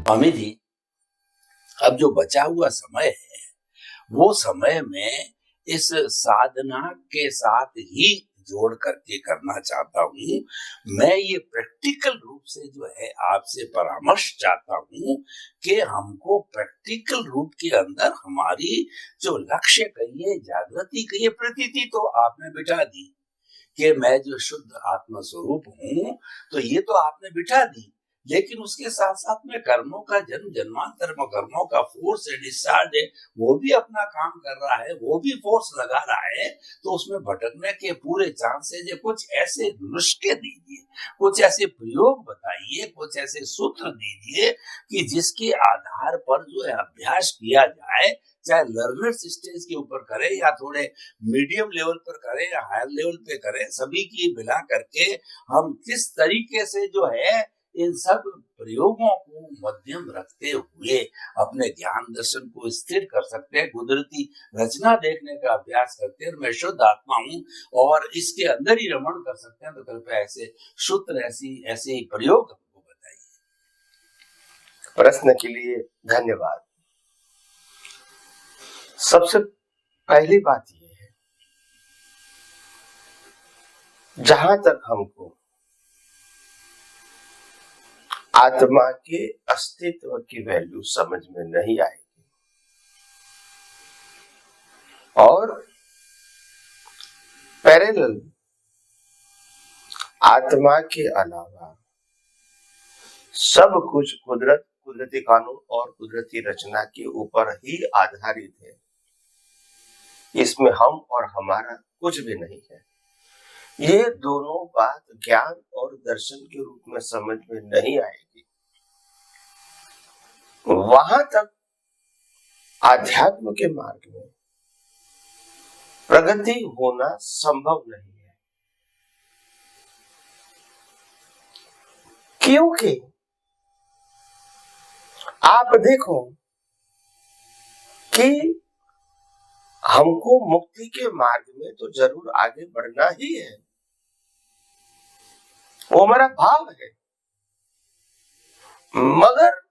स्वामी जी, अब जो बचा हुआ समय है, वो समय में इस साधना के साथ ही जोड़ करके करना चाहता हूँ। मैं ये प्रैक्टिकल रूप से जो है आपसे परामर्श चाहता हूँ कि हमको प्रैक्टिकल रूप के अंदर हमारी जो लक्ष्य कहिए, जागृति कहिए, प्रतीति तो आपने बिठा दी कि मैं जो शुद्ध आत्मा स्वरूप हूँ, तो ये तो आपने बिठा दी। लेकिन उसके साथ साथ में कर्मों का जन्म जन्मांतर में कर्मों का फोर्स है, डिस्चार्ज है, वो भी अपना काम कर रहा है, वो भी फोर्स लगा रहा है। तो उसमें भटकने के पूरे चांसेज है। कुछ ऐसे नुस्खे दीजिए, कुछ ऐसे प्रयोग बताइए, कुछ ऐसे सूत्र दीजिए कि जिसके आधार पर जो है अभ्यास किया जाए, चाहे लर्नर्स स्टेज के ऊपर करें या थोड़े मीडियम लेवल पर करें या हायर लेवल पे करें, सभी की मिला करके हम किस तरीके से जो है इन सब प्रयोगों को मध्यम रखते हुए अपने ज्ञान दर्शन को स्थिर कर सकते हैं, कुदरती रचना देखने का अभ्यास करते हैं। मैं शुद्ध आत्मा हूँ और इसके अंदर ही रमण कर सकते हैं। तो कृपया ऐसे सूत्र, ऐसे प्रयोग हमको बताइए। प्रश्न के लिए धन्यवाद। सबसे पहली बात यह है, जहां तक हमको आत्मा के अस्तित्व की वैल्यू समझ में नहीं आएगी और पैरेलल आत्मा के अलावा सब कुछ कुदरती कानून और कुदरती रचना के ऊपर ही आधारित है, इसमें हम और हमारा कुछ भी नहीं है। ये दोनों बात ज्ञान और दर्शन के रूप में समझ में नहीं आएगी, वहां तक आध्यात्म के मार्ग में प्रगति होना संभव नहीं है। क्योंकि आप देखो कि हमको मुक्ति के मार्ग में तो जरूर आगे बढ़ना ही है, वो हमारा भाव है, मगर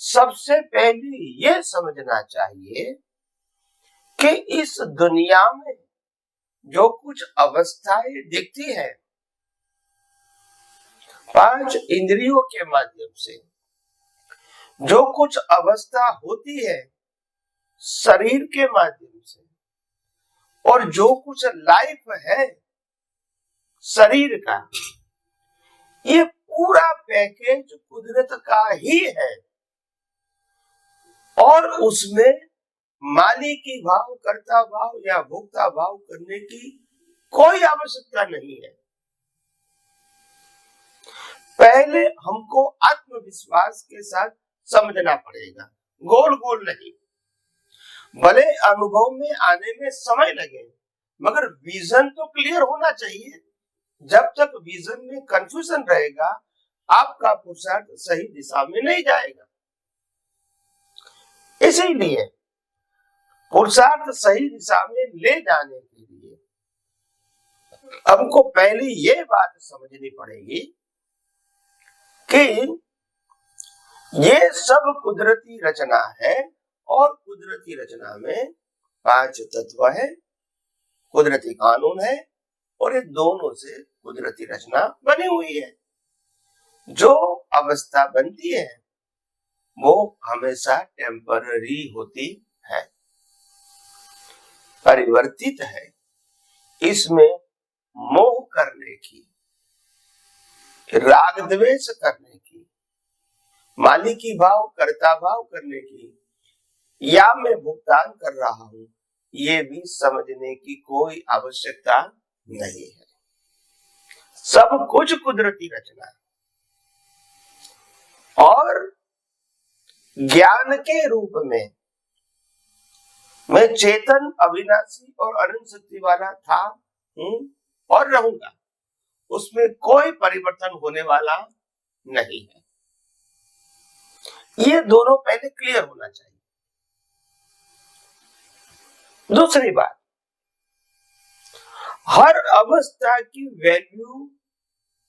सबसे पहले ये समझना चाहिए कि इस दुनिया में जो कुछ अवस्थाएं दिखती है, पांच इंद्रियों के माध्यम से जो कुछ अवस्था होती है, शरीर के माध्यम से, और जो कुछ लाइफ है शरीर का, ये पूरा पैकेज कुदरत का ही है और उसमें मालिकी भाव, कर्ता भाव या भोक्ता भाव करने की कोई आवश्यकता नहीं है। पहले हमको आत्मविश्वास के साथ समझना पड़ेगा, गोल गोल नहीं। भले अनुभव में आने में समय लगे, मगर विजन तो क्लियर होना चाहिए। जब तक विजन में कंफ्यूजन रहेगा, आपका पुरुषार्थ सही दिशा में नहीं जाएगा। इसीलिए पुरुषार्थ सही दिशा में ले जाने के लिए हमको पहले ये बात समझनी पड़ेगी कि ये सब कुदरती रचना है और कुदरती रचना में पांच तत्व है, कुदरती कानून है और ये दोनों से कुदरती रचना बनी हुई है। जो अवस्था बनती है वो हमेशा टेम्पररी होती है, परिवर्तित है। इसमें मोह करने की, राग द्वेष करने की, मालिकी भाव, कर्ता भाव करने की, या मैं भुगतान कर रहा हूं, ये भी समझने की कोई आवश्यकता नहीं है। सब कुछ कुदरती रचना है और ज्ञान के रूप में मैं चेतन, अविनाशी और अनंत शक्ति वाला था, हूं और रहूंगा। उसमें कोई परिवर्तन होने वाला नहीं है। ये दोनों पहले क्लियर होना चाहिए। दूसरी बात, हर अवस्था की वैल्यू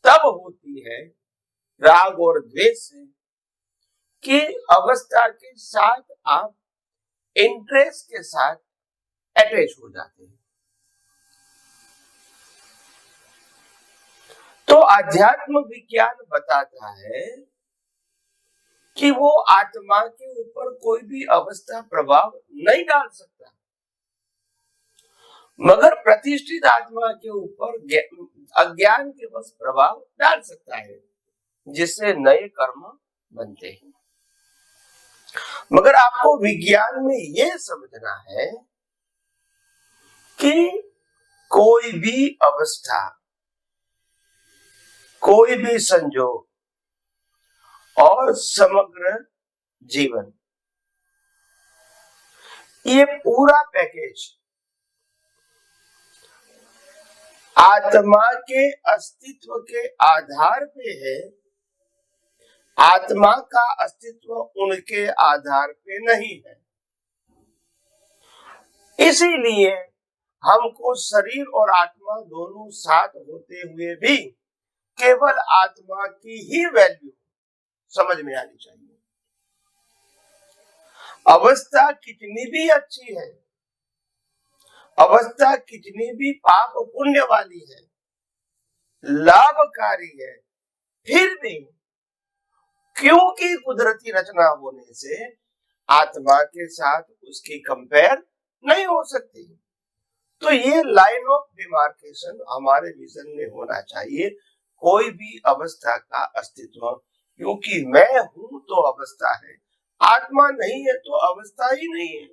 तब होती है राग और द्वेष से, कि अवस्था के साथ आप इंटरेस्ट के साथ अटैच हो जाते हैं। तो आध्यात्म विज्ञान बताता है कि वो आत्मा के ऊपर कोई भी अवस्था प्रभाव नहीं डाल सकता, मगर प्रतिष्ठित आत्मा के ऊपर अज्ञान के बस प्रभाव डाल सकता है, जिससे नए कर्म बनते हैं। मगर आपको विज्ञान में यह समझना है कि कोई भी अवस्था, कोई भी संजोग और समग्र जीवन, ये पूरा पैकेज आत्मा के अस्तित्व के आधार पे है। आत्मा का अस्तित्व उनके आधार पे नहीं है। इसीलिए हमको शरीर और आत्मा दोनों साथ होते हुए भी केवल आत्मा की ही वैल्यू समझ में आनी चाहिए। अवस्था कितनी भी अच्छी है, अवस्था कितनी भी पाप पुण्य वाली है, लाभकारी है, फिर भी क्योंकि कुदरती रचना होने से आत्मा के साथ उसकी कंपेयर नहीं हो सकती। तो ये लाइन ऑफ डिमार्केशन हमारे विजन में होना चाहिए। कोई भी अवस्था का अस्तित्व, क्योंकि मैं हूं तो अवस्था है, आत्मा नहीं है तो अवस्था ही नहीं है।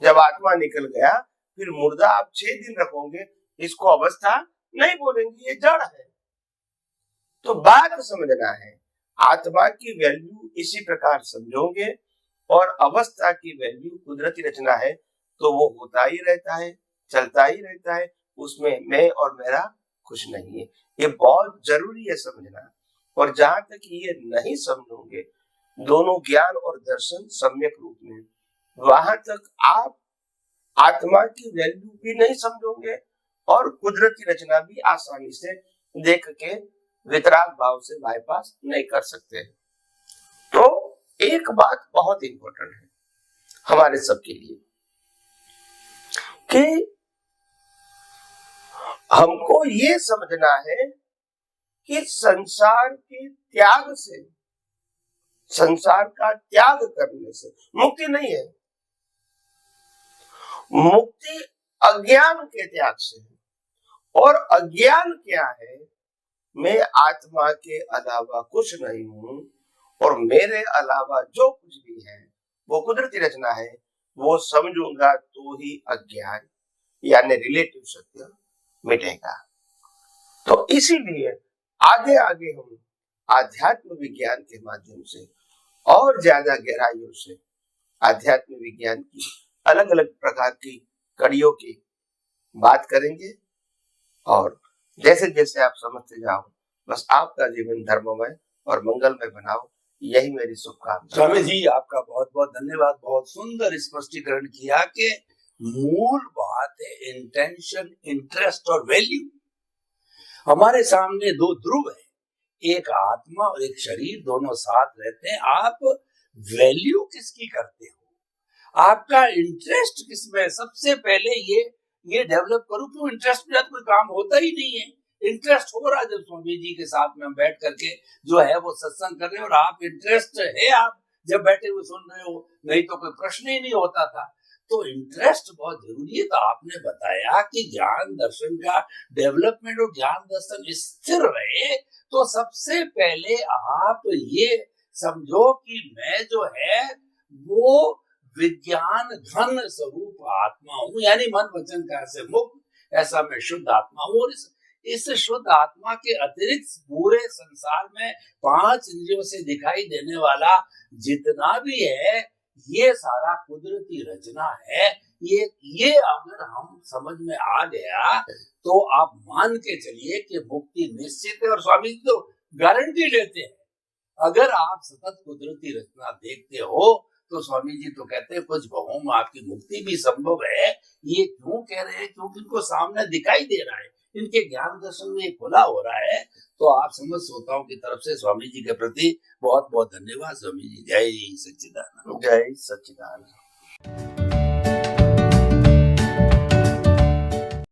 जब आत्मा निकल गया फिर मुर्दा आप 6 दिन रखोगे, इसको अवस्था नहीं बोलेंगे, ये जड़ है। तो बात समझना है, आत्मा की वैल्यू इसी प्रकार समझोगे और अवस्था की वैल्यू कुदरती रचना है तो वो होता ही रहता है, चलता ही रहता है, उसमें मैं और मेरा कुछ नहीं है। ये बहुत जरूरी है समझना। और जहां तक ये नहीं समझोगे दोनों ज्ञान और दर्शन सम्यक रूप में, वहां तक आप आत्मा की वैल्यू भी नहीं समझोगे और कुदरती रचना भी आसानी से देख के वितराग भाव से बाईपास नहीं कर सकते। तो एक बात बहुत इंपॉर्टेंट है हमारे सबके लिए कि हमको ये समझना है कि संसार के त्याग से, संसार का त्याग करने से मुक्ति नहीं है। मुक्ति अज्ञान के त्याग से है। और अज्ञान क्या है? मैं आत्मा के अलावा कुछ नहीं हूं और मेरे अलावा जो कुछ भी है वो कुदरती रचना है, वो समझूंगा तो ही अज्ञान यानी रिलेटिव सत्य मिटेगा। तो इसीलिए आगे आगे हम आध्यात्म विज्ञान के माध्यम से और ज्यादा गहराइयों से आध्यात्म विज्ञान की अलग अलग प्रकार की कड़ियों की बात करेंगे। और जैसे जैसे आप समझते जाओ, बस आपका जीवन धर्ममय और मंगलमय बनाओ, यही मेरी शुभकामना। स्वामी जी आपका बहुत बहुत धन्यवाद। बहुत सुंदर स्पष्टीकरण किया कि मूल बात है इंटेंशन, इंटरेस्ट और वैल्यू। हमारे सामने दो ध्रुव है, एक आत्मा और एक शरीर, दोनों साथ रहते हैं। आप वैल्यू किसकी करते हो, आपका इंटरेस्ट किसमें? सबसे पहले ये डेवलप करो। क्यों इंटरेस्ट के साथ कोई काम होता ही नहीं है। इंटरेस्ट हो रहा है जब स्वामी जी के साथ में हम बैठ करके जो है वो सत्संग कर रहे हैं और आप इंटरेस्ट है, आप जब बैठे हुए सुन रहे हो, नहीं तो कोई प्रश्न ही नहीं होता था। तो इंटरेस्ट बहुत जरूरी है। तो आपने बताया कि ज्ञान दर्शन का डेवलपमेंट और ज्ञान दर्शन स्थिर रहे तो सबसे पहले आप ये समझो कि मैं जो है वो विज्ञान घन स्वरूप आत्मा हूं, यानी मन वचन काया से मुक्त, ऐसा मैं शुद्ध आत्मा हूं। और इस शुद्ध आत्मा के अतिरिक्त पूरे संसार में 5 इंद्रियों से दिखाई देने वाला जितना भी है ये सारा कुदरती रचना है। ये अगर हम समझ में आ गया तो आप मान के चलिए कि मुक्ति निश्चित है। और स्वामी जी तो गारंटी लेते हैं, अगर आप सतत कुदरती रचना देखते हो तो स्वामी जी तो कहते हैं कुछ भावों में आपकी मुक्ति भी संभव है। ये क्यों कह रहे हैं? क्योंकि इनको सामने दिखाई दे रहा है। इनके ज्ञान दर्शन में खुला हो रहा है। तो आप समझ श्रोताओं की तरफ से स्वामी जी के प्रति बहुत बहुत धन्यवाद। स्वामी जी जय सच्चिदानंद। जय सच्चिदानंद।